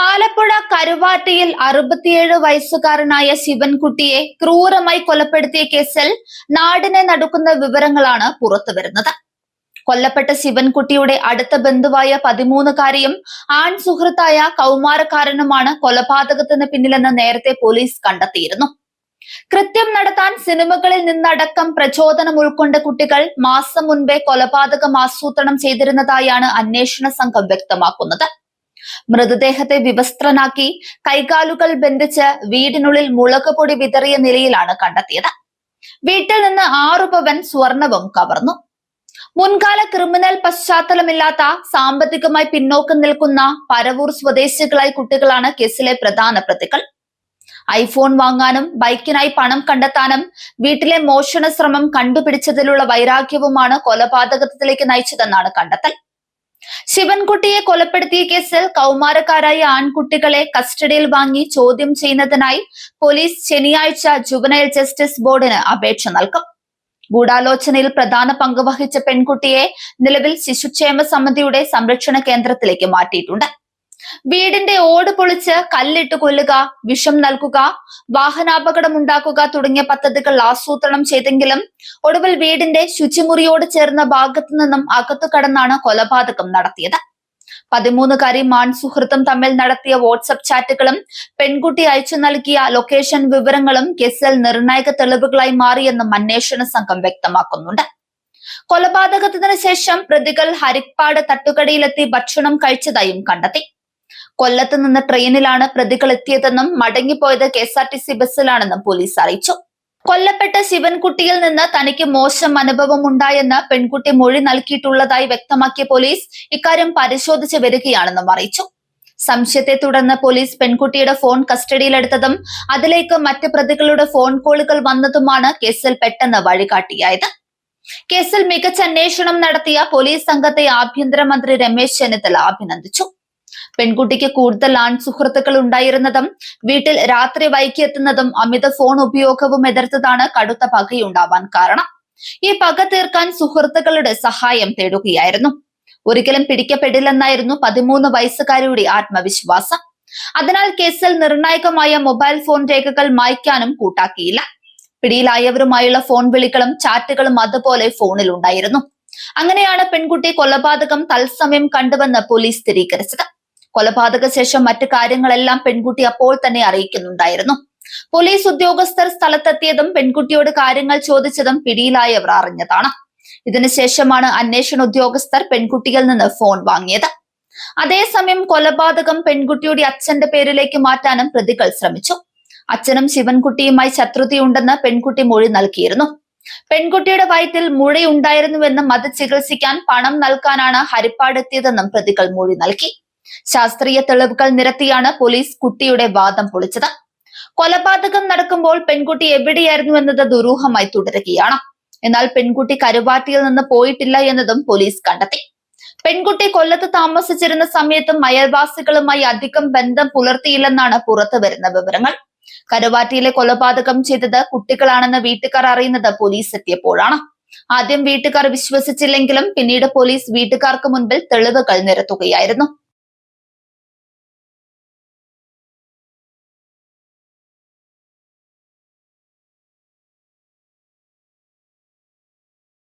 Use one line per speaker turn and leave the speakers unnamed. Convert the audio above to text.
ആലപ്പുഴ കരുവാറ്റയിൽ 67 വയസ്സുകാരനായ ശിവൻകുട്ടിയെ ക്രൂരമായി കൊലപ്പെടുത്തിയ കേസിൽ നാടിനെ നടുക്കുന്ന വിവരങ്ങളാണ് പുറത്തുവരുന്നത്. കൊല്ലപ്പെട്ട ശിവൻകുട്ടിയുടെ അടുത്ത ബന്ധുവായ 13-കാരിയും ആൺ സുഹൃത്തായ കൗമാരക്കാരനുമാണ് കൊലപാതകത്തിന് പിന്നിലെന്ന് നേരത്തെ പോലീസ് കണ്ടെത്തിയിരുന്നു. കൃത്യം നടത്താൻ സിനിമകളിൽ നിന്നടക്കം പ്രചോദനം ഉൾക്കൊണ്ട കുട്ടികൾ മാസം മുൻപേ കൊലപാതകം ആസൂത്രണം ചെയ്തിരുന്നതായാണ് അന്വേഷണ സംഘം വ്യക്തമാക്കുന്നത്. മൃതദേഹത്തെ വിവസ്ത്രനാക്കി കൈകാലുകൾ ബന്ധിച്ച് വീടിനുള്ളിൽ മുളകുപൊടി വിതറിയ നിലയിലാണ് കണ്ടെത്തിയത്. വീട്ടിൽ നിന്ന് 6 പവൻ സ്വർണവും കവർന്നു. മുൻകാല ക്രിമിനൽ പശ്ചാത്തലമില്ലാത്ത, സാമ്പത്തികമായി പിന്നോക്കം നിൽക്കുന്ന പരവൂർ സ്വദേശികളായ കുട്ടികളാണ് കേസിലെ പ്രധാന പ്രതികൾ. ഐഫോൺ വാങ്ങാനും ബൈക്കിനായി പണം കണ്ടെത്താനും വീട്ടിലെ മോഷണ ശ്രമം കണ്ടുപിടിച്ചതിലുള്ള വൈരാഗ്യവുമാണ് കൊലപാതകത്തിലേക്ക് നയിച്ചതെന്നാണ് കണ്ടെത്തൽ. ശിവൻകുട്ടിയെ കൊലപ്പെടുത്തിയ കേസിൽ കൗമാരക്കാരായ ആൺകുട്ടികളെ കസ്റ്റഡിയിൽ വാങ്ങി ചോദ്യം ചെയ്യുന്നതിനായി പോലീസ് ശനിയാഴ്ച ജുവനൈൽ ജസ്റ്റിസ് ബോർഡിന് അപേക്ഷ നൽകും. ഗൂഢാലോചനയിൽ പ്രധാന പങ്ക് വഹിച്ച പെൺകുട്ടിയെ നിലവിൽ ശിശുക്ഷേമ സമിതിയുടെ സംരക്ഷണ കേന്ദ്രത്തിലേക്ക് മാറ്റിയിട്ടുണ്ട്. വീടിന്റെ ഓട് പൊളിച്ച് കല്ലിട്ട് കൊല്ലുക, വിഷം നൽകുക, വാഹനാപകടം ഉണ്ടാക്കുക തുടങ്ങിയ പദ്ധതികൾ ആസൂത്രണം ചെയ്തെങ്കിലും ഒടുവിൽ വീടിന്റെ ശുചിമുറിയോട് ചേർന്ന ഭാഗത്തു നിന്നും അകത്തു കടന്നാണ് കൊലപാതകം നടത്തിയത്. 13-കാരി ആൺ സുഹൃത്തും തമ്മിൽ നടത്തിയ വാട്സ്ആപ്പ് ചാറ്റുകളും പെൺകുട്ടി അയച്ചു നൽകിയ ലൊക്കേഷൻ വിവരങ്ങളും കേസിൽ നിർണായക തെളിവുകളായി മാറിയെന്നും അന്വേഷണ സംഘം വ്യക്തമാക്കുന്നുണ്ട്. കൊലപാതകത്തിന് ശേഷം പ്രതികൾ ഹരിപ്പാട് തട്ടുകടയിലെത്തി ഭക്ഷണം കഴിച്ചതായും കണ്ടെത്തി. കൊല്ലത്ത് നിന്ന് ട്രെയിനിലാണ് പ്രതികൾ എത്തിയതെന്നും മടങ്ങിപ്പോയത് KSRTC ബസ്സിലാണെന്നും പോലീസ് അറിയിച്ചു. കൊല്ലപ്പെട്ട ശിവൻകുട്ടിയിൽ നിന്ന് തനിക്ക് മോശം അനുഭവം ഉണ്ടായെന്ന് പെൺകുട്ടി മൊഴി നൽകിയിട്ടുള്ളതായി വ്യക്തമാക്കിയ പോലീസ് ഇക്കാര്യം പരിശോധിച്ച് വരികയാണെന്നും അറിയിച്ചു. സംശയത്തെ തുടർന്ന് പോലീസ് പെൺകുട്ടിയുടെ ഫോൺ കസ്റ്റഡിയിലെടുത്തതും അതിലേക്ക് മറ്റ് പ്രതികളുടെ ഫോൺ കോളുകൾ വന്നതുമാണ് കേസിൽ പെട്ടെന്ന് വഴികാട്ടിയായത്. കേസിൽ മികച്ച അന്വേഷണം നടത്തിയ പോലീസ് സംഘത്തെ ആഭ്യന്തരമന്ത്രി രമേശ് ചെന്നിത്തല അഭിനന്ദിച്ചു. പെൺകുട്ടിക്ക് കൂടുതൽ ആൺ സുഹൃത്തുക്കൾ ഉണ്ടായിരുന്നതും വീട്ടിൽ രാത്രി വൈകി എത്തുന്നതും അമിത ഫോൺ ഉപയോഗവും എതിർത്തതാണ് കടുത്ത പകയുണ്ടാവാൻ കാരണം. ഈ പക തീർക്കാൻ സുഹൃത്തുക്കളുടെ സഹായം തേടുകയായിരുന്നു. ഒരിക്കലും പിടിക്കപ്പെടില്ലെന്നായിരുന്നു 13 വയസ്സുകാരിയുടെ ആത്മവിശ്വാസം. അതിനാൽ കേസിൽ നിർണായകമായ മൊബൈൽ ഫോൺ രേഖകൾ മായ്ക്കാനും കൂട്ടാക്കിയില്ല. പിടിയിലായവരുമായുള്ള ഫോൺ വിളികളും ചാറ്റുകളും അതുപോലെ ഫോണിൽ ഉണ്ടായിരുന്നു. അങ്ങനെയാണ് പെൺകുട്ടി കൊലപാതകം തത്സമയം കണ്ടുവെന്ന് പോലീസ് സ്ഥിരീകരിച്ചത്. കൊലപാതക ശേഷം മറ്റു കാര്യങ്ങളെല്ലാം പെൺകുട്ടി അപ്പോൾ തന്നെ അറിയിക്കുന്നുണ്ടായിരുന്നു. പോലീസ് ഉദ്യോഗസ്ഥർ സ്ഥലത്തെത്തിയതും പെൺകുട്ടിയോട് കാര്യങ്ങൾ ചോദിച്ചതും പിടിയിലായവർ അറിഞ്ഞതാണ്. ഇതിനുശേഷമാണ് അന്വേഷണ ഉദ്യോഗസ്ഥർ പെൺകുട്ടിയിൽ നിന്ന് ഫോൺ വാങ്ങിയത്. അതേസമയം കൊലപാതകം പെൺകുട്ടിയുടെ അച്ഛന്റെ പേരിലേക്ക് മാറ്റാനും പ്രതികൾ ശ്രമിച്ചു. അച്ഛനും ശിവൻകുട്ടിയുമായി ശത്രുതയുണ്ടെന്ന് പെൺകുട്ടി മൊഴി നൽകിയിരുന്നു. പെൺകുട്ടിയുടെ വയറ്റിൽ മുഴയുണ്ടായിരുന്നുവെന്നും അത് ചികിത്സിക്കാൻ പണം നൽകാനാണ് ഹരിപ്പാട് എത്തിയതെന്നും പ്രതികൾ മൊഴി നൽകി. ശാസ്ത്രീയ തെളിവുകൾ നിരത്തിയാണ് പോലീസ് കുട്ടിയുടെ വാദം പൊളിച്ചത്. കൊലപാതകം നടക്കുമ്പോൾ പെൺകുട്ടി എവിടെയായിരുന്നു എന്നത് ദുരൂഹമായി തുടരുകയാണ്. എന്നാൽ പെൺകുട്ടി കരുവാറ്റയിൽ നിന്ന് പോയിട്ടില്ല എന്നതും പോലീസ് കണ്ടെത്തി. പെൺകുട്ടി കൊല്ലത്ത് താമസിച്ചിരുന്ന സമയത്തും അയൽവാസികളുമായി അധികം ബന്ധം പുലർത്തിയില്ലെന്നാണ് പുറത്തുവരുന്ന വിവരങ്ങൾ. കരുവാറ്റയിലെ കൊലപാതകം ചെയ്തത് കുട്ടികളാണെന്ന് വീട്ടുകാർ അറിയുന്നത് പോലീസ് എത്തിയപ്പോഴാണ്. ആദ്യം വീട്ടുകാർ വിശ്വസിച്ചില്ലെങ്കിലും പിന്നീട് പോലീസ് വീട്ടുകാർക്ക് മുൻപിൽ തെളിവുകൾ നിരത്തുകയായിരുന്നു.